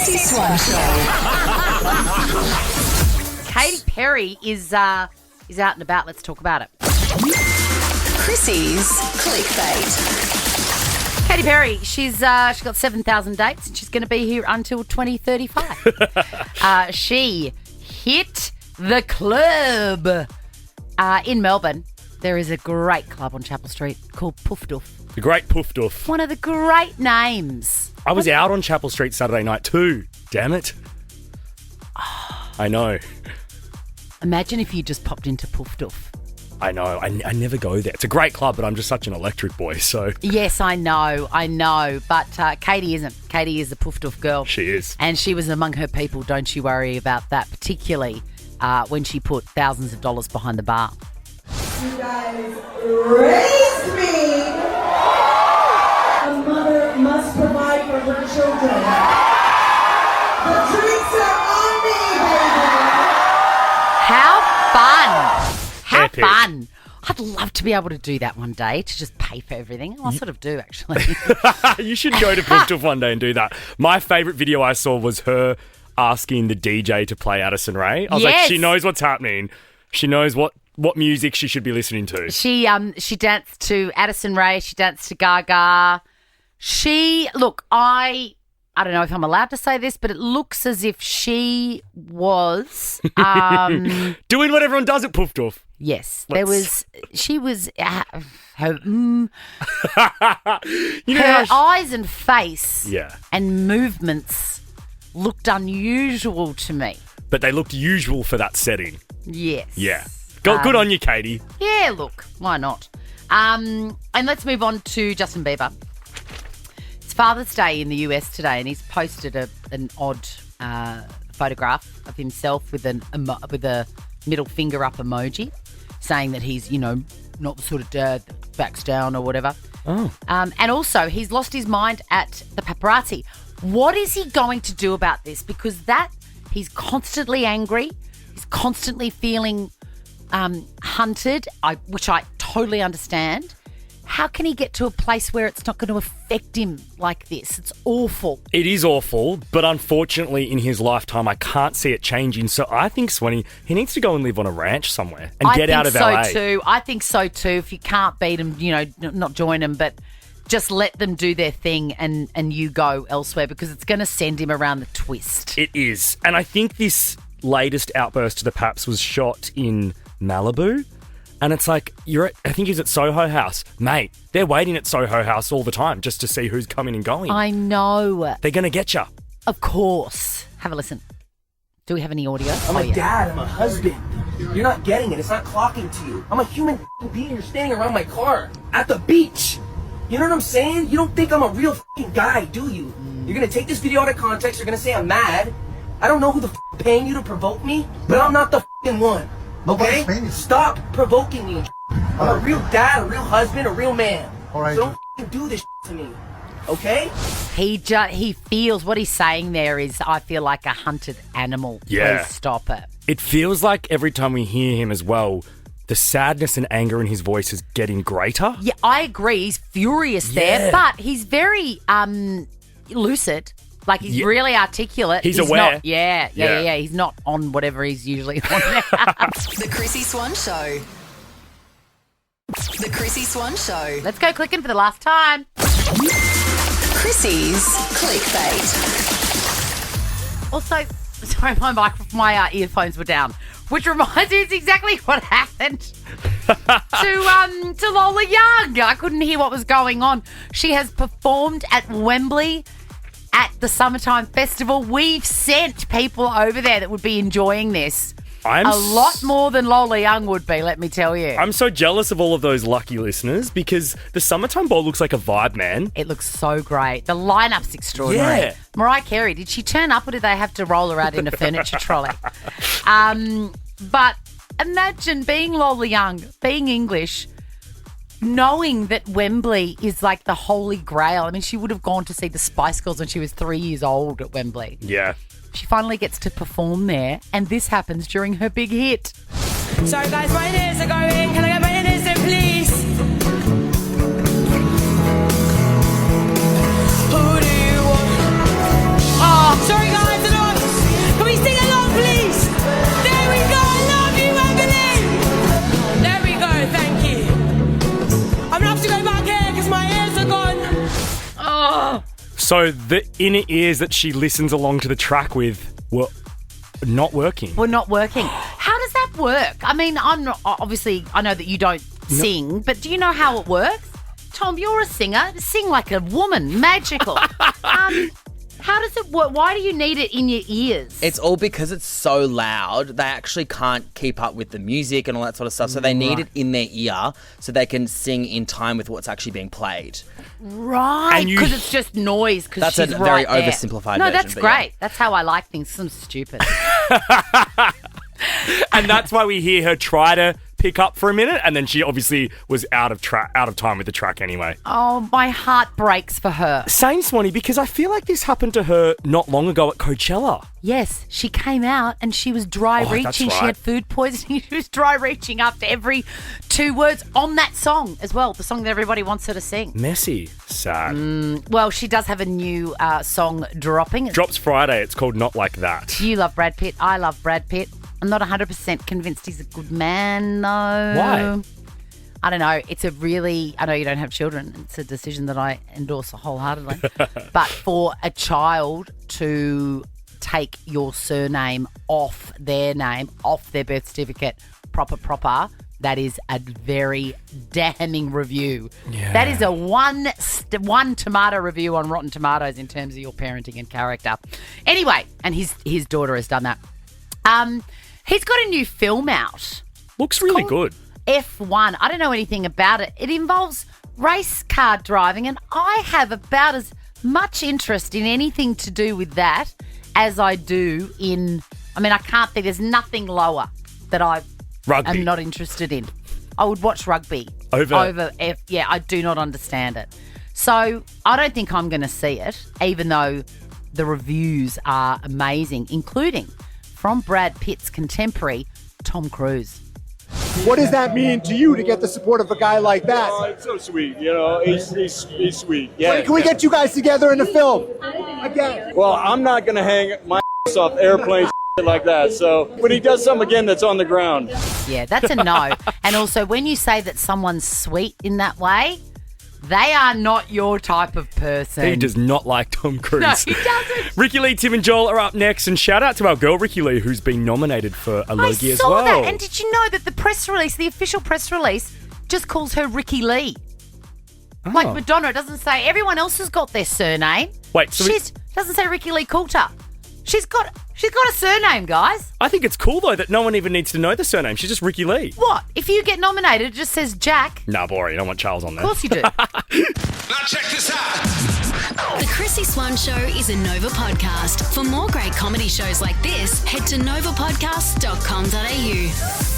Chrissy Swan Show. Katy Perry is out and about. Let's talk about it. Chrissy's clickbait. Katy Perry, she's got 7,000 dates and she's going to be here until 2035. She hit the club in Melbourne. There is a great club on Chapel Street called Poof Doof. The great Poof Doof. One of the great names. I was out on Chapel Street Saturday night too. Damn it. I know. Imagine if you just popped into Poof Doof. I know. I never go there. It's a great club, but I'm just such an electric boy, so... Yes, I know. But Katie isn't. Katie is a Poof Doof girl. She is. And she was among her people. Don't you worry about that, particularly when she put thousands of dollars behind the bar. You guys raised me. A mother must provide for her children. The drinks are on me, baby. How fun! How Epic. fun! I'd love to be able to do that one day, to just pay for everything. I sort of do, actually. You should go to Poof Doof one day and do that. My favourite video I saw was her asking the DJ to play Addison Rae. I was like, she knows what's happening. She knows what music she should be listening to. She danced to Addison Rae. She danced to Gaga. I don't know if I'm allowed to say this, but it looks as if she was doing what everyone does at Poof Doof. Yes, her eyes and face and movements looked unusual to me. But they looked usual for that setting. Yes. Yeah. Good on you, Katie. Yeah, look, why not? And let's move on to Justin Bieber. It's Father's Day in the US today, and he's posted an odd photograph of himself with a middle finger up emoji, saying that he's, not the sort of dad that backs down or whatever. Oh. And also, he's lost his mind at the paparazzi. What is he going to do about this? Because he's constantly angry. He's constantly feeling hunted, which I totally understand. How can he get to a place where it's not going to affect him like this? It's awful. It is awful, but unfortunately in his lifetime I can't see it changing. So I think, Swanee, he needs to go and live on a ranch somewhere and get out of LA. I think so too. If you can't beat them, not join them, but just let them do their thing and you go elsewhere, because it's going to send him around the twist. It is. And I think this latest outburst to the Paps was shot in Malibu. And it's like, I think he's at Soho House. Mate, they're waiting at Soho House all the time just to see who's coming and going. I know. They're going to get you. Of course. Have a listen. Do we have any audio? I'm a dad. I'm a husband. You're not getting it. It's not clocking to you. I'm a human being. You're standing around my car at the beach. You know what I'm saying? You don't think I'm a real guy, do you? You're going to take this video out of context. You're going to say I'm mad. I don't know who the paying you to provoke me, but I'm not the one. Okay? Stop provoking me. I'm a real dad, a real husband, a real man. All right. So don't do this to me. Okay? He feels, what he's saying there is, I feel like a hunted animal. Yeah. Please stop it. It feels like every time we hear him as well, the sadness and anger in his voice is getting greater. Yeah, I agree. He's furious there, but he's very lucid. Like, he's really articulate. He's aware. Not, yeah. He's not on whatever he's usually on. The Chrissy Swan Show. The Chrissy Swan Show. Let's go clicking for the last time. Chrissy's clickbait. Also, sorry, my earphones were down, which reminds me, it's exactly what happened to Lola Young. I couldn't hear what was going on. She has performed at Wembley at the Summertime Festival. We've sent people over there that would be enjoying this. A lot more than Lola Young would be, let me tell you. I'm so jealous of all of those lucky listeners, because the Summertime Ball looks like a vibe, man. It looks so great. The lineup's extraordinary. Yeah. Mariah Carey, did she turn up or did they have to roll her out in a furniture trolley? But imagine being Lola Young, being English, knowing that Wembley is like the holy grail. I mean, she would have gone to see the Spice Girls when she was 3 years old at Wembley. Yeah. She finally gets to perform there, and this happens during her big hit. Sorry guys, my ears are going. Can I get my ears in, please? Who do you want? Oh, sorry guys. So the inner ears that she listens along to the track with were not working. Were not working. How does that work? I mean, I'm not, obviously, I know that you don't sing, but do you know how it works? Tom, you're a singer. Sing like a woman. Magical. How does it work? Why do you need it in your ears? It's all because it's so loud. They actually can't keep up with the music and all that sort of stuff. So they need it in their ear so they can sing in time with what's actually being played. Right, because it's just noise. That's a very oversimplified No, version, that's but great. That's how I like things. I'm stupid. And that's why we hear her try to pick up for a minute, and then she obviously was out of time with the track anyway. Oh, my heart breaks for her. Same, Swanee, because I feel like this happened to her not long ago at Coachella. Yes, she came out and she was dry reaching. That's She right. had food poisoning. She was dry reaching after every 2 words on that song as well, the song that everybody wants her to sing. Messy. Sad. Well, she does have a new song dropping. Drops Friday. It's called Not Like That. You love Brad Pitt. I love Brad Pitt. I'm not 100% convinced he's a good man, though. Why? I don't know. I know you don't have children. It's a decision that I endorse wholeheartedly. But for a child to take your surname off their name, off their birth certificate, proper, that is a very damning review. Yeah. That is a one tomato review on Rotten Tomatoes in terms of your parenting and character. Anyway, and his daughter has done that. He's got a new film out. Looks really good. F1. I don't know anything about it. It involves race car driving, and I have about as much interest in anything to do with that as I do in... I mean, I can't think... There's nothing lower that I am not interested in. I would watch rugby. Over yeah, I do not understand it. So I don't think I'm going to see it, even though the reviews are amazing, including from Brad Pitt's contemporary, Tom Cruise. What does that mean to you to get the support of a guy like that? Oh, it's so sweet. You know, he's sweet. Yeah. Can we get you guys together in the film again? Well, I'm not going to hang my ass off airplanes like that. So when he does something again that's on the ground. Yeah, that's a no. And also, when you say that someone's sweet in that way, they are not your type of person. He does not like Tom Cruise. No, he doesn't. Ricky Lee, Tim and Joel are up next. And shout out to our girl, Ricky Lee, who's been nominated for a Logie as well. I saw that. And did you know that the official press release, just calls her Ricky Lee? Oh. Like Madonna, it doesn't say. Everyone else has got their surname. Wait, so doesn't say Ricky Lee Coulter. She's got a surname, guys. I think it's cool, though, that no one even needs to know the surname. She's just Ricky Lee. What? If you get nominated, it just says Jack. Nah, boring. You don't want Charles on there. Of course you do. Now check this out. The Chrissy Swan Show is a Nova podcast. For more great comedy shows like this, head to novapodcast.com.au.